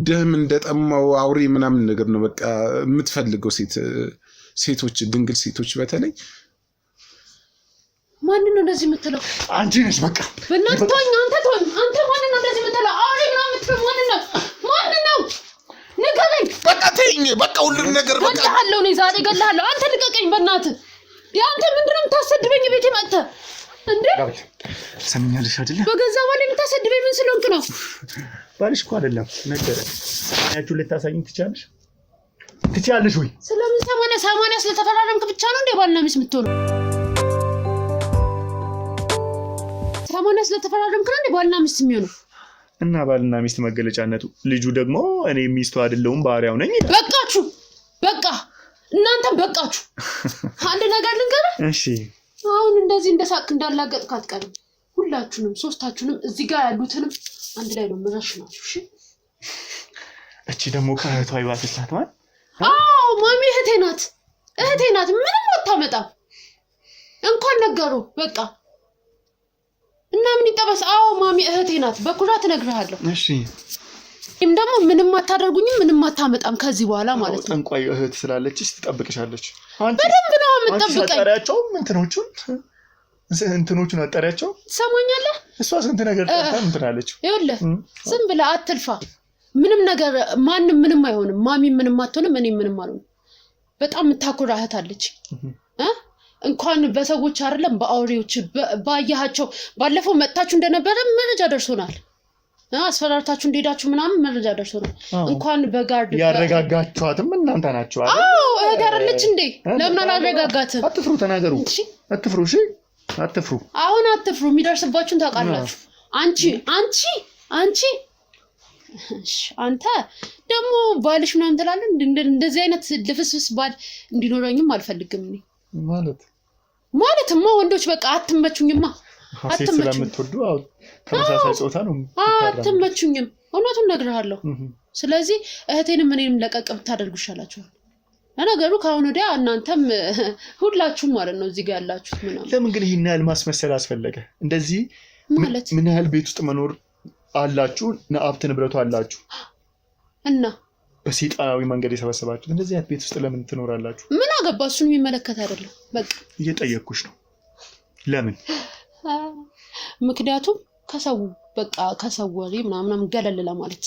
ደም እንደጠማው አውሬ ምናምን ነገር ነው በቃ የምትፈልገው ሴቶች፣ ድንግል ሴቶች በተለይ። ማን ነው እንደዚህ የምትለው? አንቺ ነሽ። በቃ በእናትህ ተወኝ። አንተ ማን ነው እንደዚህ የምትለው? አውሬ ምናምን የምትለው ማን ነው? ንገረኝ። በቃ ተይኝ። በቃ ሁሉም ነገር በቃ ገለሃለሁ። እኔ ዛሬ ገለሃለሁ። አንተ ልቀቀኝ በእናትህ። አንተ ምንድነው የምታሰድበኝ? ቤቴ መጥተህ እንዴ? ሰምኛለሽ አይደለ? በገዛ ባሌ የምታሰድበኝ ምን ስለሆንክ ነው? ባልሽ እኮ አይደለም ነገረ። ያችሁ ልታሳይኝ ትችያለሽ ወይ? ስለምን 80 ስለተፈራረምክ ብቻ ነው እንዴ ባልና ሚስት የምትሆነው? 80 ስለተፈራረምክ ነው እንዴ ባልና ሚስት የሚሆነው? እና ባልና ሚስት መገለጫነቱ ልጁ ደግሞ እኔ ሚስቱ አይደለሁም ባሪያው ነኝ። በቃችሁ። በቃ እናንተም በቃችሁ። አንድ ነገር ልንገርህ። እሺ አሁን እንደዚህ እንደሳቅ እንዳላገጥክ አትቀርም። ሁላችሁንም ሶስታችሁንም እዚህ ጋር ያሉትንም አንድ ላይ ነው መረሽናችሁ። እሺ እቺ ደግሞ ከእህቷ ይባስስ ናት ማለት? ማሚ እህቴ ናት። ምንም አታመጣም። እንኳን ነገሩ በቃ እና ምን ይጠበስ? ማሚ እህቴ ናት። በኩራት እነግርሃለሁ። እሺ ደግሞ ምንም አታደርጉኝም፣ ምንም አታመጣም ከዚህ በኋላ ማለት ነው። ጠንቋይ እህት ስላለችሽ ትጠብቅሻለች። በደንብ ነው የምትጠብቀኝ። አጠሪያቸው እንትኖቹን አጠሪያቸው። ትሰማኛለህ? እሷ ስንት ነገር እንትን አለች። ይኸውልህ ዝም ብለህ አትልፋ። ምንም ነገር ማንም ምንም አይሆንም። ማሚ ምንም አትሆንም፣ እኔ ምንም አልሆንም። በጣም የምታኮራ እህት አለች። እንኳን በሰዎች አይደለም በአውሬዎች ባያቸው። ባለፈው መጣችሁ እንደነበረ መረጃ ደርሶናል። አስፈራርታችሁ እንደሄዳችሁ ምናምን መረጃ ደርሶናል። እንኳን በጋርድ ያረጋጋችኋትም እናንተ ናችሁ አይደል? እህት አይደለች እንዴ? ለምን አላረጋጋትም? አትፍሩ፣ ተናገሩ። አትፍሩ። እሺ አትፍሩ። አሁን አትፍሩ። የሚደርስባችሁን ታውቃላችሁ። አንተ ደግሞ ባልሽ ምናምን ትላለህ። እንደዚህ አይነት ልፍስፍስ ባል እንዲኖረኝም አልፈልግም እኔ ማለትማ ወንዶች በቃ አትመቹኝማ። ስለምትወዱ ተመሳሳይ ጾታ ነው። አትመቹኝም። እውነቱን እነግርሃለሁ። ስለዚህ እህቴንም እኔንም ለቀቅ ብታደርጉ ይሻላችኋል ነገሩ ካሁን ወዲያ እናንተም ሁላችሁም ማለት ነው እዚህ ጋር ያላችሁት ምናምን ለምን ግን ይሄን ያህል ማስመሰል አስፈለገ እንደዚህ ማለት ምን ያህል ቤት ውስጥ መኖር አላችሁ ሀብት ንብረቱ አላችሁ እና በሰይጣናዊ መንገድ የሰበሰባችሁ እንደዚህ አይነት ቤት ውስጥ ለምን ትኖራላችሁ ምን አገባ እሱን የሚመለከት አይደለም በቃ እየጠየቅኩሽ ነው ለምን ምክንያቱም ከሰው ወሬ ምናምን ገለል ለማለት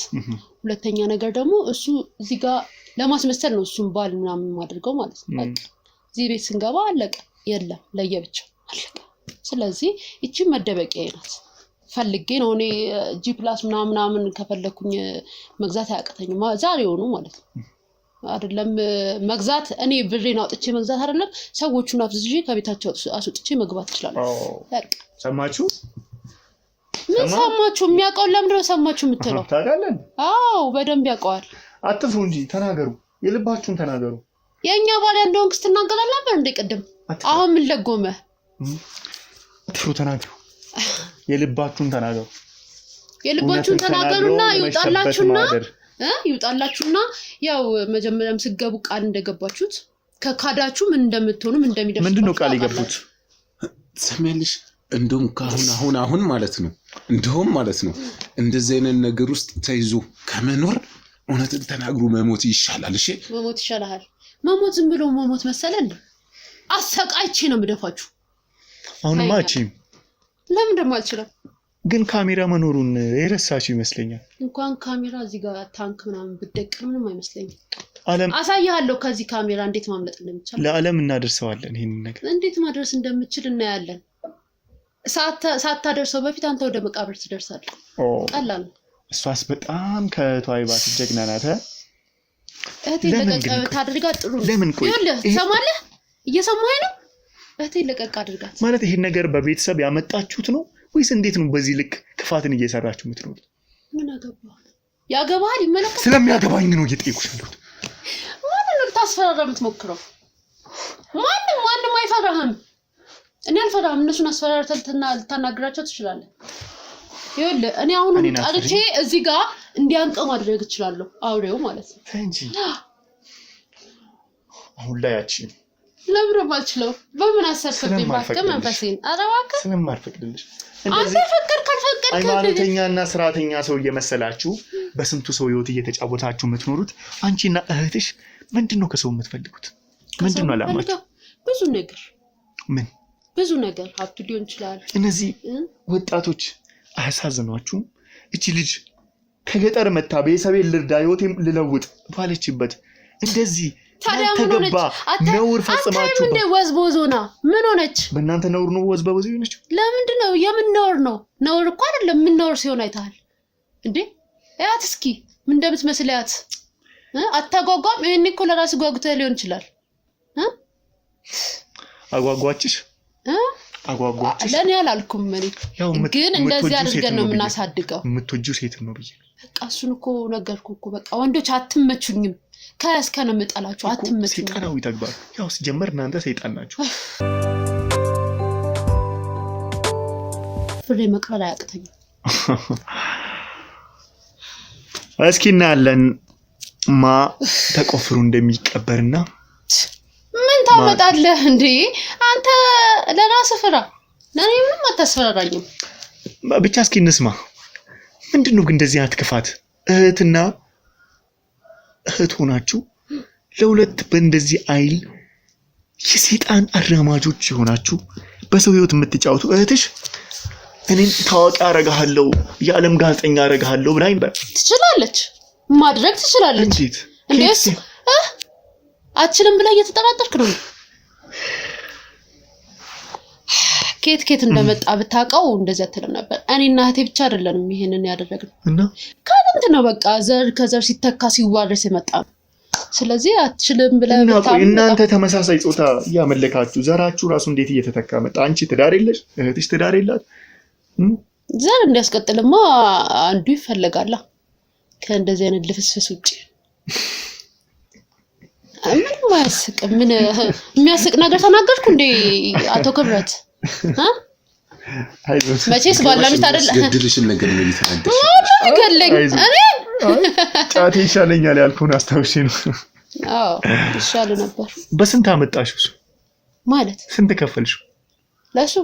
ሁለተኛ ነገር ደግሞ እሱ እዚህ ጋር ለማስመሰል ነው እሱን ባል ምናምን ማድረገው ማለት ነው በቃ እዚህ ቤት ስንገባ አለቀ የለም ለየብቻ አለቀ ስለዚህ እቺ መደበቂያ ናት ፈልጌ ነው እኔ G+ ምናምን ከፈለኩኝ መግዛት አያቀተኝም ዛሬው ነው ማለት ነው አይደለም መግዛት እኔ ብሬን አውጥቼ መግዛት አይደለም ሰዎቹን አፍዝዤ ከቤታቸው አስወጥቼ መግባት ይችላል በቃ ሰማችሁ ምን ሰማችሁ የሚያውቀው ለምንድነው ሰማችሁ የምትለው ታውቃለህ አዎ በደንብ ያውቀዋል አትፍሩ እንጂ ተናገሩ የልባችሁን ተናገሩ የኛ ባል እንደሆንክ ስትናገራለህ ነበር እንደ ቀደም አሁን ምን ለጎመ አትፍሩ ተናገሩ የልባችሁን ተናገሩና ይውጣላችሁና ያው መጀመሪያም ስገቡ ቃል እንደገባችሁት ከካዳችሁ ምን እንደምትሆኑ ምን እንደሚደርስ ምንድነው ቃል የገቡት ሰሜልሽ እንደውም አሁን ማለት ነው እንደውም ማለት ነው እንደዚህ አይነት ነገር ውስጥ ተይዞ ከመኖር እውነትን ተናግሩ መሞት ይሻላል እሺ መሞት ይሻላል መሞት ዝም ብሎ መሞት መሰለን አሰቃይቼ ነው የምደፋችሁ አሁንማ እቺ ለምን ደሞ አልችልም ግን ካሜራ መኖሩን የረሳችሁ ይመስለኛል እንኳን ካሜራ እዚህ ጋር ታንክ ምናምን ብደቅም ምንም አይመስለኝም ዓለም አሳያለሁ ከዚህ ካሜራ እንዴት ማምለጥ እንደምችል ለዓለም እናደርሰዋለን ይሄን ነገር እንዴት ማድረስ እንደምችል እናያለን ሳታደርሰው በፊት አንተ ወደ መቃብር ትደርሳለህ ቀላል እሷስ በጣም ከቷይባት ጀግና ናት እህቴ ለቀቅ ታድርጋ ጥሩ ይኸውልህ ሰማለህ እየሰማኸኝ ነው እህቴ ለቀቅ አድርጋት ማለት ይሄን ነገር በቤተሰብ ያመጣችሁት ነው ወይስ እንዴት ነው በዚህ ልክ ክፋትን እየሰራችሁ የምትኖሩት ምን አገባህ ያገባሃል ይመለከት ስለሚያገባኝ ነው እየጠየቁሻለሁ ማንንም ታስፈራራ የምትሞክረው ማንም አይፈራህም እኔ አልፈራህም እነሱን አስፈራርተህና ልታናግራቸው ትችላለህ ይኸውልህ እኔ አሁን ጣልቼ እዚህ ጋር እንዲያንቀ ማድረግ እችላለሁ አውሬው ማለት ነው እንጂ አሁን ላይ ያቺ ለምን ባልችለው በምን አሰርፈኝ ባከ መንፈሴን አረዋከ ስለማልፈቅድልሽ አንተ ፈቀድክ ሃይማኖተኛና ስርዓተኛ ሰው እየመሰላችሁ በስንቱ ሰው ህይወት እየተጫወታችሁ የምትኖሩት አንቺና እህትሽ ምንድነው ከሰው የምትፈልጉት ምንድነው አላማችሁ ብዙ ነገር ሀብቱ ሊሆን ይችላል እነዚህ ወጣቶች አያሳዝኗችሁም እቺ ልጅ ከገጠር መጣ ቤተሰቤን ልርዳ ህይወቴን ልለውጥ ባለችበት እንደዚህ ተገባ ነውር ፈጽማችሁ እንደ ወዝቦዞና ምን ሆነች በእናንተ ነውር ነው ወዝቦዞ ይነች ለምንድን ነው የምን ነውር እኮ አይደለም ምን ነውር ሲሆን አይታል እንዴ ያት እስኪ ምን እንደምትመስል ያት አታጓጓም እኔ እኮ ለራስ ጓጉተ ሊሆን ይችላል አጓጓችሽ ለኔ አላልኩም ማለት ግን እንደዚህ አድርገን ነው የምናሳድገው የምትወጂው ሴት ነው ብዬ በቃ እሱን እኮ ነገርኩ እኮ በቃ ወንዶች አትመቹኝም ከስከነ መጣላችሁ አትመቹኝ ሰይጣናዊ ተግባር ያው ሲጀመር እናንተ ሰይጣን ናችሁ ፍሬ መቅበል አያቅተኝም እስኪ እናያለን ማ ተቆፍሩ እንደሚቀበርና ምን ታመጣለህ እንዴ አንተ ለራስህ ፍራ ለኔ ምንም አታስፈራራኝም ብቻ እስኪ እንስማ ምንድነው ግን እንደዚህ አትክፋት እህትና እህት ሆናችሁ ለሁለት በእንደዚህ አይል የሰይጣን አራማጆች ይሆናችሁ በሰው ህይወት የምትጫወቱ እህትሽ እኔን ታዋቂ አረጋለሁ የዓለም ጋዜጠኛ አረጋለሁ ብላኝ ትችላለች ማድረግ ትችላለች እንዴስ አችልም ብላ እየተጠራጠርክ ነው ኬት እንደመጣ ብታቀው እንደዚህ አትልም ነበር እኔና እህቴ ብቻ አይደለም ይሄንን ያደረግነው እና ካንተ ነው በቃ ከዘር ሲተካ ሲዋረስ የመጣ ስለዚህ አትችልም ብላ ብታቀው እናንተ ተመሳሳይ ጾታ ያመለካችሁ ዘራችሁ ራሱ እንዴት እየተተካ መጣ አንቺ ትዳር የለሽ እህትሽ ትዳር የላት ዘር እንዲያስቀጥልማ አንዱ ይፈልጋል ከእንደዚህ አይነት ልፍስፍስ ውጪ ምን ማያስቅ ምን የሚያስቅ ነገር ተናገርኩ እንዴ አቶ ክብረት መቼስ ባልና ሚስት አይደለ ገድልሽን ነገር ነው ይተናደሽ ገለኝ እኔ ጫቴ ይሻለኛል ያልኩን አስታውሼ ነው አዎ ይሻል ነበር በስንት አመጣሽው ማለት ስንት ከፈልሽው ለሱ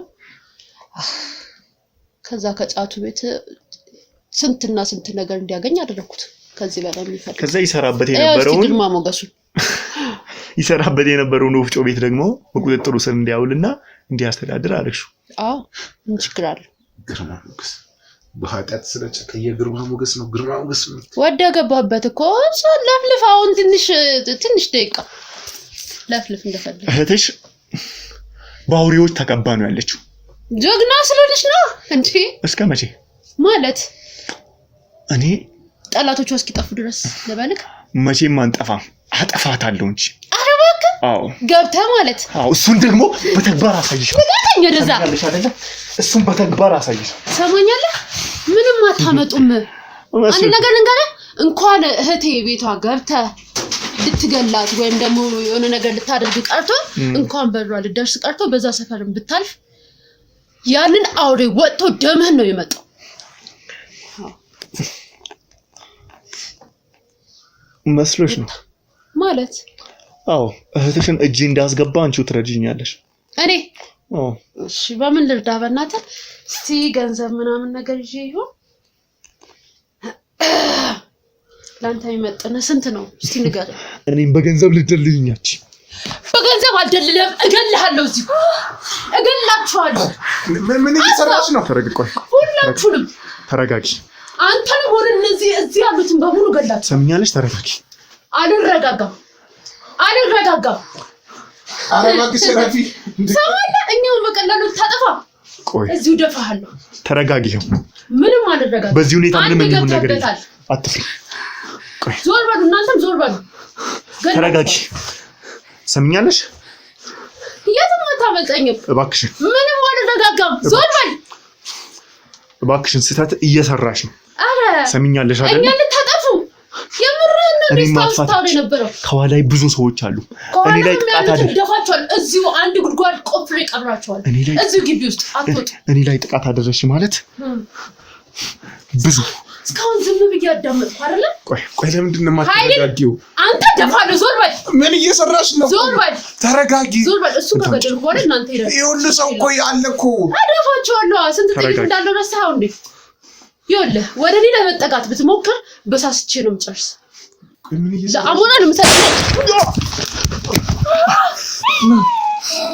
ከዛ ከጫቱ ቤት ስንትና ስንት ነገር እንዲያገኝ አደረኩት ከዚህ በላይ የሚፈልግ ከዛ ይሰራበት የነበረው ግርማ ሞገሱ ይሰራበት የነበረው ወፍጮ ቤት ደግሞ በቁጥጥሩ ስር እንዲያውልና እንዲያስተዳድር አለሽው አዎ እንችግራል ግርማ ሞገስ በኃጢአት ስለጨቀየ ግርማ ሞገስ ነው ግርማ ሞገስ ነው ወደ ገባበት እኮ ለፍልፍ አሁን ትንሽ ደቂቃ ለፍልፍ እንደፈለገ እህትሽ ባውሪዎች ተቀባ ነው ያለችው ጀግና ስለልሽ ነው እንዴ እስከ መቼ ማለት እኔ ጠላቶቹ እስኪጠፉ ድረስ ለባልክ መቼም አንጠፋም አጠፋታለሁ እንጂ አረባክ አዎ ገብታ ማለት አዎ እሱን ደግሞ በተግባር አሳይሽ ተጋጠኝ ወደዛ ያለሽ አይደለ እሱን በተግባር አሳይሽ ሰማኛለህ ምንም አታመጡም አንድ ነገር እንገረ እንኳን እህቴ ቤቷ ገብታ ልትገላት ወይም ደግሞ የሆነ ነገር ልታደርግ ቀርቶ እንኳን በሯ ልደርስ ቀርቶ በዛ ሰፈርም ብታልፍ ያንን አውሬ ወጥቶ ደምህን ነው የመጣው መስሎሽ ነው ማለት አዎ እህትሽን እጄ እንዳስገባ አንቺው ትረጂኛለሽ እኔ እሺ በምን ልርዳ በእናትህ እስቲ ገንዘብ ምናምን ነገር ይዤ ይሁን ላንተ ይመጣና ስንት ነው እስቲ ንገረኝ እኔም በገንዘብ ልደልልኛች በገንዘብ አልደልለም እገልሃለሁ እዚህ እገላችኋለሁ ምን እየሰራሽ ነው ተረጋጊ ሁላችሁንም ተረጋጊ አንተን ሆነ እዚህ ያሉትን በሙሉ ገላችሁ ሰምኛለሽ ተረጋጊ አልረጋጋም አረጋግሽ ረፊ ሰማለ እኛው በቀላሉ ታጠፋ ቆይ እዚሁ ደፋሃለሁ ተረጋጊ ምንም አልረጋጋም በዚህ ሁኔታ ምንም የሚሆን ነገር አትፍሪ ቆይ ዞር በሉ እናንተም ዞር በሉ ተረጋጊ ሰምኛለሽ የትም አታመልጠኝም እባክሽ ምንም አልረጋጋም ዞር በል እባክሽን ስህተት እየሰራሽ ነው አረ ሰምኛለሽ አይደል እኛ ልታጠፉ የምርህን ነው ስታውስታው የነበረው ከኋላይ ብዙ ሰዎች አሉ እኔ ላይ ጥቃት ደፋቸዋል እዚሁ አንድ ጉድጓድ ቆፍሬ ቀብራቸዋል እዚሁ ግቢ ውስጥ አትወጥ እኔ ላይ ጥቃት አደረሽ ማለት ብዙ እስካሁን ዝም ብዬ አዳመጥኩ አይደለ ቆይ ለምንድን ነው የማትረጋጊው አንተ ደፋለህ ዞር በል ምን እየሰራሽ ነው ዞር በል ተረጋጊ ዞር በል እሱ ከገደል በኋላ እናንተ ይረዱ ይኸውልህ ሰው እኮ ያለ እኮ አደፋቸዋለሁ ስንት ጥቂት እንዳለው ረሳኸው እንዴ ይኸውልህ ወደ እኔ ለመጠጋት ብትሞክር በሳስቼ ነው የምጨርስ ለአሞና ነው የምሰጥህ